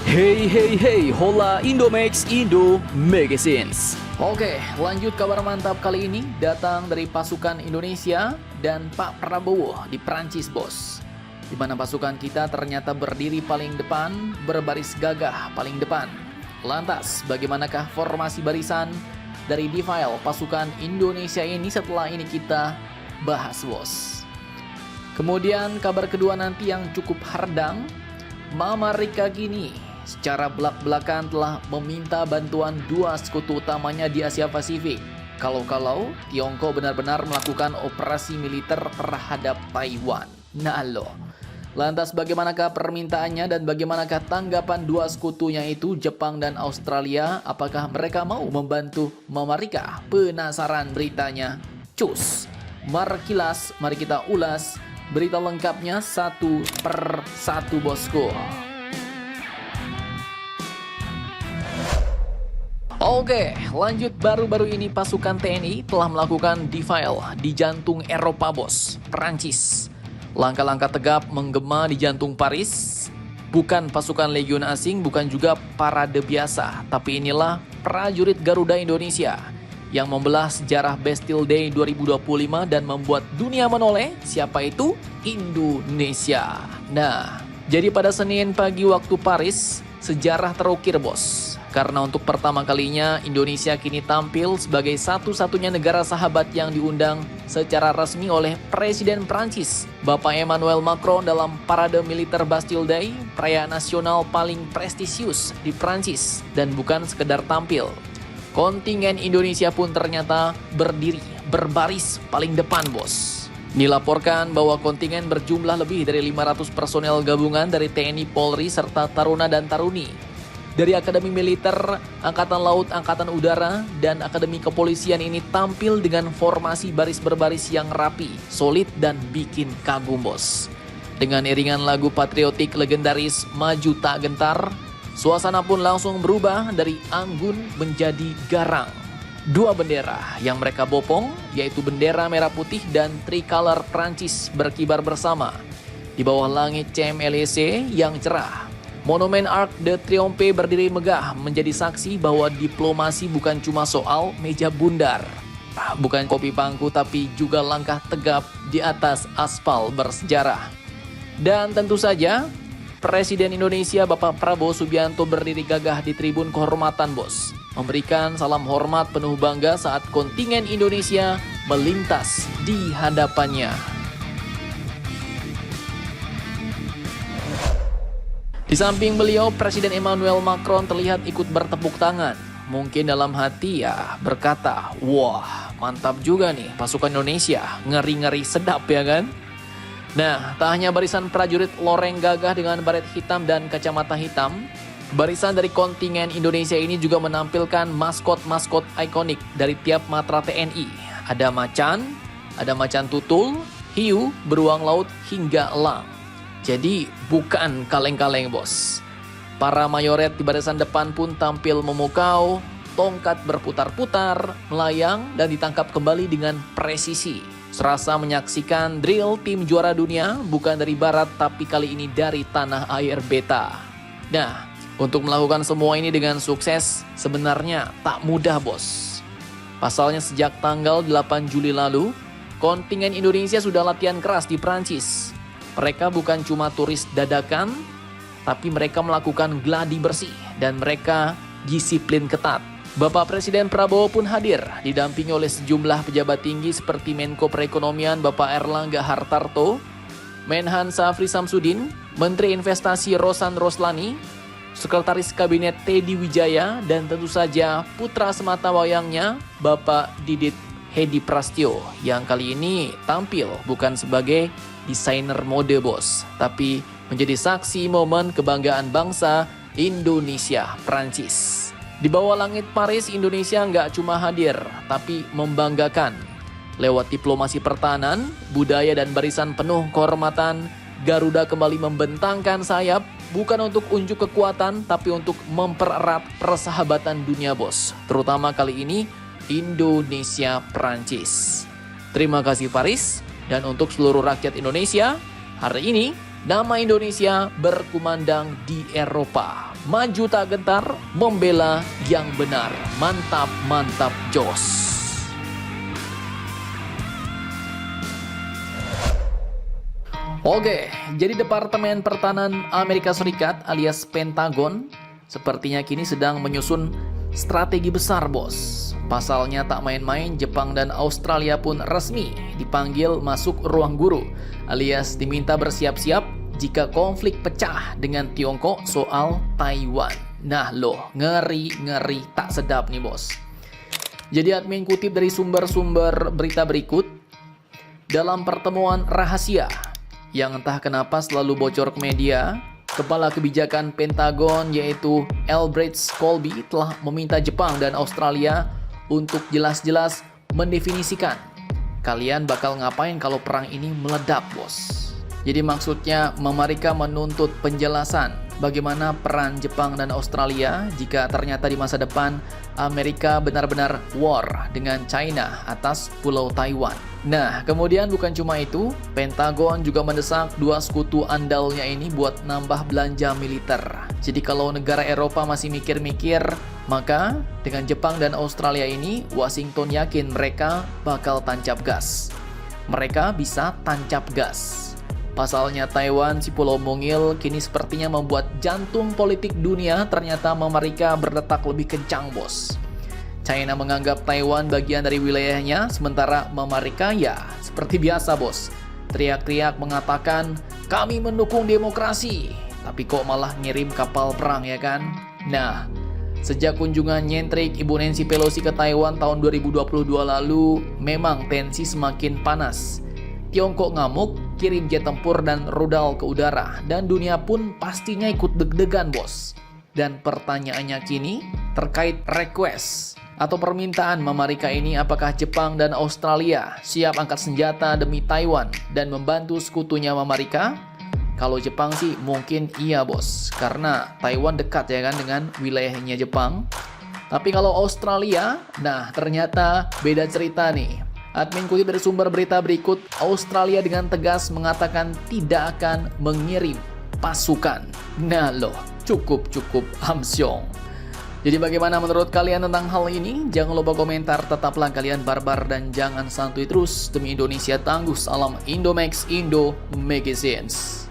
Hey hey hey, hola Indomax Indo Magazines. Oke, lanjut kabar mantap kali ini datang dari pasukan Indonesia dan Pak Prabowo di Prancis, bos. Di mana pasukan kita ternyata berdiri paling depan, berbaris gagah paling depan. Lantas, bagaimanakah formasi barisan dari D-File pasukan Indonesia ini setelah ini kita bahas, bos. Kemudian kabar kedua nanti yang cukup hardang, Mama Rika Gini secara belak-belakan telah meminta bantuan dua sekutu utamanya di Asia Pasifik. Kalau Tiongkok benar-benar melakukan operasi militer terhadap Taiwan. Nah loh. Lantas bagaimanakah permintaannya dan bagaimanakah tanggapan dua sekutunya itu, Jepang dan Australia? Apakah mereka mau membantu Mama Rika? Penasaran beritanya? Cus. Markilas, mari kita ulas berita lengkapnya satu per satu, bosku. Oke, lanjut. Baru-baru ini pasukan TNI telah melakukan D-File di jantung Eropa, bos, Prancis. Langkah-langkah tegap menggema di jantung Paris. Bukan pasukan legion asing, bukan juga parade biasa, tapi inilah prajurit Garuda Indonesia yang membelah sejarah Bastille Day 2025 dan membuat dunia menoleh. Siapa itu? Indonesia. Nah, jadi pada Senin pagi waktu Paris, sejarah terukir, bos. Karena untuk pertama kalinya Indonesia kini tampil sebagai satu-satunya negara sahabat yang diundang secara resmi oleh Presiden Prancis, Bapak Emmanuel Macron, dalam parade militer Bastille Day, perayaan nasional paling prestisius di Prancis. Dan bukan sekedar tampil, kontingen Indonesia pun ternyata berdiri, berbaris paling depan, bos. Dilaporkan bahwa kontingen berjumlah lebih dari 500 personel gabungan dari TNI, Polri, serta Taruna dan Taruni dari Akademi Militer, Angkatan Laut, Angkatan Udara, dan Akademi Kepolisian ini tampil dengan formasi baris berbaris yang rapi, solid, dan bikin kagum, bos. Dengan iringan lagu patriotik legendaris Maju Tak Gentar, suasana pun langsung berubah dari anggun menjadi garang. Dua bendera yang mereka bopong, yaitu bendera merah putih dan tricolor Prancis, berkibar bersama di bawah langit CMLEC yang cerah. Monumen Arc de Triomphe berdiri megah menjadi saksi bahwa diplomasi bukan cuma soal meja bundar, bukan kopi pangku, tapi juga langkah tegap di atas aspal bersejarah. Dan tentu saja Presiden Indonesia Bapak Prabowo Subianto berdiri gagah di tribun kehormatan, bos, memberikan salam hormat penuh bangga saat kontingen Indonesia melintas di hadapannya. Di samping beliau, Presiden Emmanuel Macron terlihat ikut bertepuk tangan. Mungkin dalam hati ya berkata, wah mantap juga nih pasukan Indonesia, ngeri-ngeri sedap ya kan? Nah, tak hanya barisan prajurit loreng gagah dengan baret hitam dan kacamata hitam, barisan dari kontingen Indonesia ini juga menampilkan maskot-maskot ikonik dari tiap matra TNI. Ada macan tutul, hiu, beruang laut, hingga elang. Jadi bukan kaleng-kaleng, bos. Para mayoret di barisan depan pun tampil memukau, tongkat berputar-putar, melayang, dan ditangkap kembali dengan presisi. Serasa menyaksikan drill tim juara dunia, bukan dari barat tapi kali ini dari tanah air beta. Nah, untuk melakukan semua ini dengan sukses sebenarnya tak mudah, bos. Pasalnya sejak tanggal 8 Juli lalu, kontingen Indonesia sudah latihan keras di Prancis. Mereka bukan cuma turis dadakan, tapi mereka melakukan gladi bersih dan mereka disiplin ketat. Bapak Presiden Prabowo pun hadir, didampingi oleh sejumlah pejabat tinggi seperti Menko Perekonomian Bapak Erlangga Hartarto, Menhan Syafri Samsudin, Menteri Investasi Rosan Roslani, Sekretaris Kabinet Teddy Wijaya, dan tentu saja putra semata wayangnya Bapak Didit Hedi Prastyo, yang kali ini tampil bukan sebagai desainer mode, bos, tapi menjadi saksi momen kebanggaan bangsa Indonesia Prancis. Di bawah langit Paris, Indonesia nggak cuma hadir, tapi membanggakan. Lewat diplomasi pertahanan, budaya, dan barisan penuh kehormatan, Garuda kembali membentangkan sayap, bukan untuk unjuk kekuatan, tapi untuk mempererat persahabatan dunia, bos. Terutama kali ini, Indonesia Prancis. Terima kasih Paris. Dan untuk seluruh rakyat Indonesia, hari ini Nama Indonesia berkumandang di Eropa. Maju tak gentar, membela yang benar. Mantap, mantap, jos. Oke, jadi Departemen Pertahanan Amerika Serikat alias Pentagon sepertinya kini sedang menyusun strategi besar, bos. Pasalnya tak main-main, Jepang dan Australia pun resmi dipanggil masuk ruang guru, alias diminta bersiap-siap jika konflik pecah dengan Tiongkok soal Taiwan. Nah loh, ngeri-ngeri tak sedap nih, bos. Jadi admin kutip dari sumber-sumber berita berikut, dalam pertemuan rahasia yang entah kenapa selalu bocor ke media, Kepala Kebijakan Pentagon yaitu Elbridge Colby telah meminta Jepang dan Australia untuk jelas-jelas mendefinisikan kalian bakal ngapain kalau perang ini meledak, bos. Jadi maksudnya Amerika menuntut penjelasan bagaimana peran Jepang dan Australia jika ternyata di masa depan Amerika benar-benar war dengan China atas Pulau Taiwan. Nah, kemudian bukan cuma itu, Pentagon juga mendesak dua sekutu andalnya ini buat nambah belanja militer. Jadi kalau negara Eropa masih mikir-mikir, maka dengan Jepang dan Australia ini, Washington yakin mereka bakal tancap gas. Mereka bisa tancap gas. Pasalnya Taiwan, si pulau mungil, kini sepertinya membuat jantung politik dunia ternyata Amerika berdetak lebih kencang, bos. China menganggap Taiwan bagian dari wilayahnya, sementara Amerika ya seperti biasa, bos. Teriak-teriak mengatakan, kami mendukung demokrasi, tapi kok malah ngirim kapal perang, ya kan? Nah, sejak kunjungan nyentrik Ibu Nancy Pelosi ke Taiwan tahun 2022 lalu, memang tensi semakin panas. Tiongkok ngamuk, kirim jet tempur dan rudal ke udara, dan dunia pun pastinya ikut deg-degan, bos. Dan pertanyaannya kini terkait request atau permintaan Amerika ini, apakah Jepang dan Australia siap angkat senjata demi Taiwan dan membantu sekutunya Amerika? Kalau Jepang sih mungkin iya, bos, karena Taiwan dekat ya kan dengan wilayahnya Jepang. Tapi kalau Australia, nah ternyata beda cerita nih. Admin kutip dari sumber berita berikut, Australia dengan tegas mengatakan tidak akan mengirim pasukan. Nah loh, cukup amsyong. Jadi bagaimana menurut kalian tentang hal ini? Jangan lupa komentar, tetaplah kalian barbar dan jangan santuy terus. Demi Indonesia tangguh, salam Indomax Indo Magazines.